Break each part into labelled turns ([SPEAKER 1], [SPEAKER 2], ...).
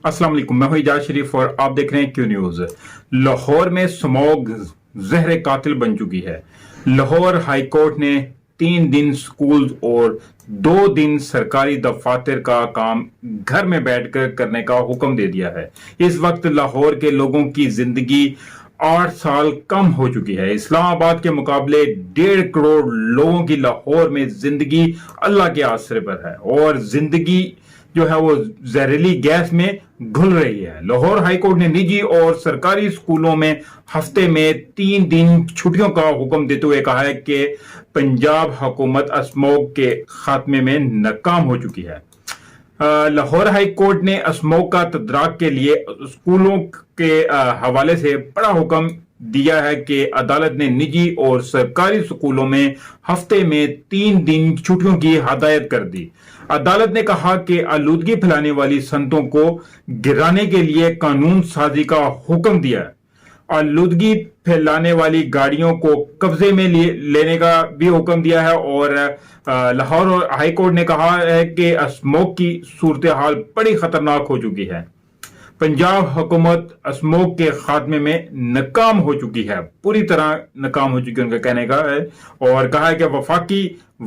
[SPEAKER 1] अस्सलाम वालेकुम, मैं हूं इजाज शरीफ और आप देख रहे हैं क्यू न्यूज। लाहौर में स्मॉग जहर कातिल बन चुकी है। लाहौर हाई कोर्ट ने 3 दिन स्कूल और 2 दिन सरकारी दफातर का काम घर में बैठकर करने का हुक्म दे दिया है। इस वक्त लाहौर के लोगों की जिंदगी 8 साल कम हो चुकी है। इस्लामाबाद के मुकाबले 1.5 करोड़ लोगों की लाहौर में जिंदगी अल्लाह के आसरे पर है और जिंदगी जो है वो जहरीली गैस में घुल रही है। लाहौर हाई कोर्ट ने निजी और सरकारी स्कूलों में हफ्ते में 3 दिन छुट्टियों का हुक्म देते हुए कहा है कि पंजाब हुकूमत स्मॉग के खात्मे में नाकाम हो चुकी है। लाहौर हाई कोर्ट ने स्मॉग का तदराक के लिए स्कूलों के हवाले से बड़ा हुक्म दिया है कि अदालत ने निजी और सरकारी स्कूलों में हफ्ते में 3 दिन छुट्टियों की हदायत कर दी। अदालत ने कहा कि आलूदगी फैलाने वाली सनतों को गिराने के लिए कानून साजी का हुक्म दिया है। आलूदगी फैलाने वाली गाड़ियों को कब्जे में लेने का भी हुक्म दिया है और लाहौर हाई कोर्ट ने कहा है कि स्मॉग की सूरत हाल बड़ी खतरनाक हो चुकी है। पंजाब हुकूमत स्मॉग के खात्मे में नाकाम हो चुकी है, पूरी तरह नाकाम हो चुकी है उनका कहने का है, और कहा है कि वफाकी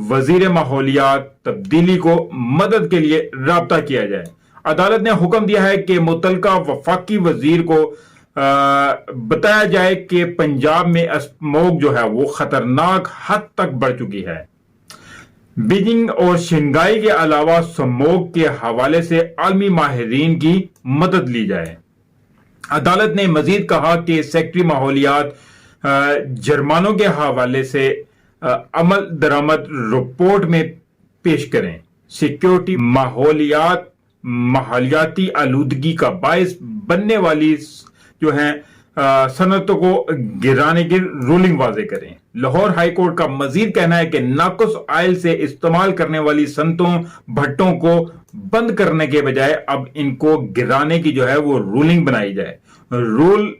[SPEAKER 1] वजीर माहौलियात तब्दीली को मदद के लिए राब्ता किया जाए। अदालत ने हुक्म दिया है कि मुतलका वफाकी वजीर को बताया जाए कि पंजाब में स्मॉग जो है वो खतरनाक हद तक बढ़ चुकी है। बीजिंग और शंघाई के अलावा स्मॉग के हवाले से आलमी माहिरीन की मदद ली जाए। अदालत ने मजीद कहा कि सेक्रेटरी माहौलियात जुर्मानों के हवाले से अमल दरामद रिपोर्ट में पेश करें। सिक्योरिटी माहौलियाती आलूदगी का बायस बनने वाली जो है सनतों को गिराने की रूलिंग वाजे करें। लाहौर हाई कोर्ट का मजीद कहना है कि नाकुस आयल से इस्तेमाल करने वाली सनतों भट्टों को बंद करने के बजाय अब इनको गिराने की जो है वो रूलिंग बनाई जाए। रूल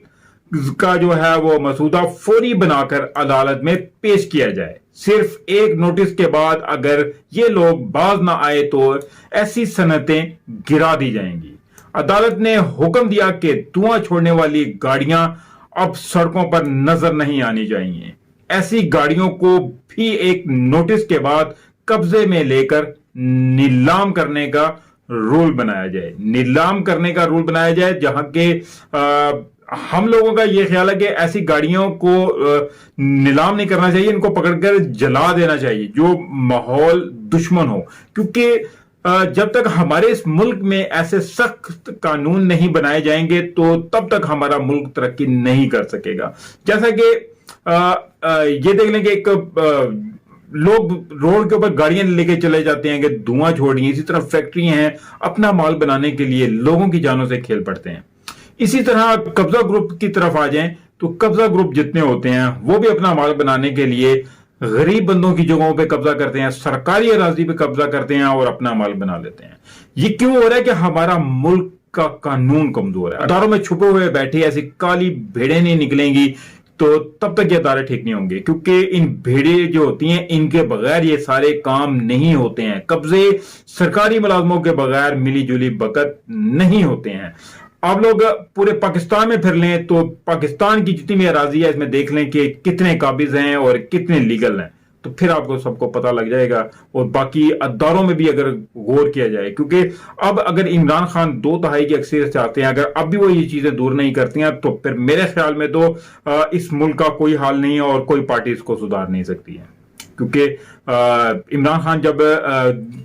[SPEAKER 1] का जो है वो मसूदा फौरी बनाकर अदालत में पेश किया जाए। सिर्फ एक नोटिस के बाद अगर ये लोग बाज ना आए तो ऐसी सनतें गिरा दी जाएंगी। अदालत ने हुक्म दिया कि धुआं छोड़ने वाली गाड़ियां अब सड़कों पर नजर नहीं आनी चाहिए। ऐसी गाड़ियों को भी एक नोटिस के बाद कब्जे में लेकर नीलाम करने का रूल बनाया जाए। नीलाम करने का रूल बनाया जाए जहां के हम लोगों का यह ख्याल है कि ऐसी गाड़ियों को नीलाम नहीं करना चाहिए, इनको पकड़कर जला देना चाहिए जो माहौल दुश्मन हो, क्योंकि जब तक हमारे इस मुल्क में ऐसे सख्त कानून नहीं बनाए जाएंगे तो तब तक हमारा मुल्क तरक्की नहीं कर सकेगा। जैसा कि ये देख लें कि एक लोग रोड के ऊपर गाड़ियां लेके चले जाते हैं कि धुआं छोड़ रही हैं, इसी तरह फैक्ट्री हैं अपना माल बनाने के लिए लोगों की जानों से खेल पड़ते हैं। इसी तरह कब्जा ग्रुप की तरफ आ जाएं तो कब्जा ग्रुप जितने होते हैं वो भी अपना माल बनाने के लिए गरीब बंदों की जगहों पे कब्जा करते हैं, सरकारी अराजी पे कब्जा करते हैं और अपना माल बना लेते हैं। ये क्यों हो रहा है कि हमारा मुल्क का कानून कमजोर है। अदारों में छुपे हुए बैठे ऐसी काली भेड़ें नहीं निकलेंगी तो तब तक ये अदारे ठीक नहीं होंगे, क्योंकि इन भेड़े जो होती हैं इनके बगैर ये सारे काम नहीं होते हैं। कब्जे सरकारी मुलाजमों के बगैर मिली जुली बकत नहीं होते हैं। आप लोग पूरे पाकिस्तान में फिर लें तो पाकिस्तान की जितनी भी अराजी है इसमें देख लें कि कितने काबिज हैं और कितने लीगल हैं, तो फिर आपको सबको पता लग जाएगा। और बाकी अदारों में भी अगर गौर किया जाए, क्योंकि अब अगर इमरान खान 2/3 की अक्सरियत चाहते हैं, अगर अब भी वो ये चीजें दूर नहीं करती हैं तो फिर मेरे ख्याल में तो इस मुल्क का कोई हाल नहीं है और कोई पार्टी इसको सुधार नहीं सकती है। क्योंकि इमरान खान जब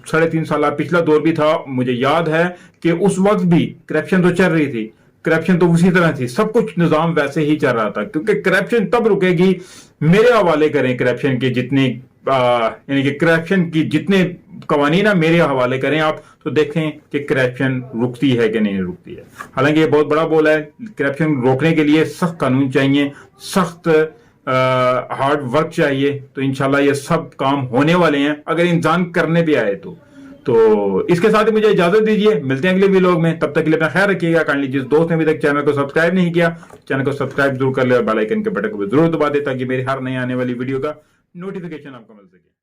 [SPEAKER 1] 3.5 साल पिछला दौर भी था, मुझे याद है कि उस वक्त भी करप्शन तो चल रही थी, करप्शन तो उसी तरह थी, सब कुछ निजाम वैसे ही चल रहा था। क्योंकि करप्शन तब रुकेगी, मेरे हवाले करें करप्शन के जितने यानी कि करप्शन की जितने कवानीन है मेरे हवाले करें आप, तो देखें कि करप्शन रुकती है कि नहीं रुकती है। हालांकि ये बहुत बड़ा बोल है, करप्शन रोकने के लिए सख्त कानून चाहिए, सख्त हार्ड वर्क चाहिए, तो इंशाल्लाह ये सब काम होने वाले हैं अगर इंसान करने भी आए तो इसके साथ ही मुझे इजाजत दीजिए, मिलते हैं अगले व्लॉग में। तब तक के लिए अपना ख्याल रखिएगा। काइंडली जिस दोस्त ने अभी तक चैनल को सब्सक्राइब नहीं किया, चैनल को सब्सक्राइब जरूर कर ले और बेल आइकन के बटन को भी जरूर दबा दे ताकि मेरी हर नई आने वाली वीडियो का नोटिफिकेशन आपको मिल सके।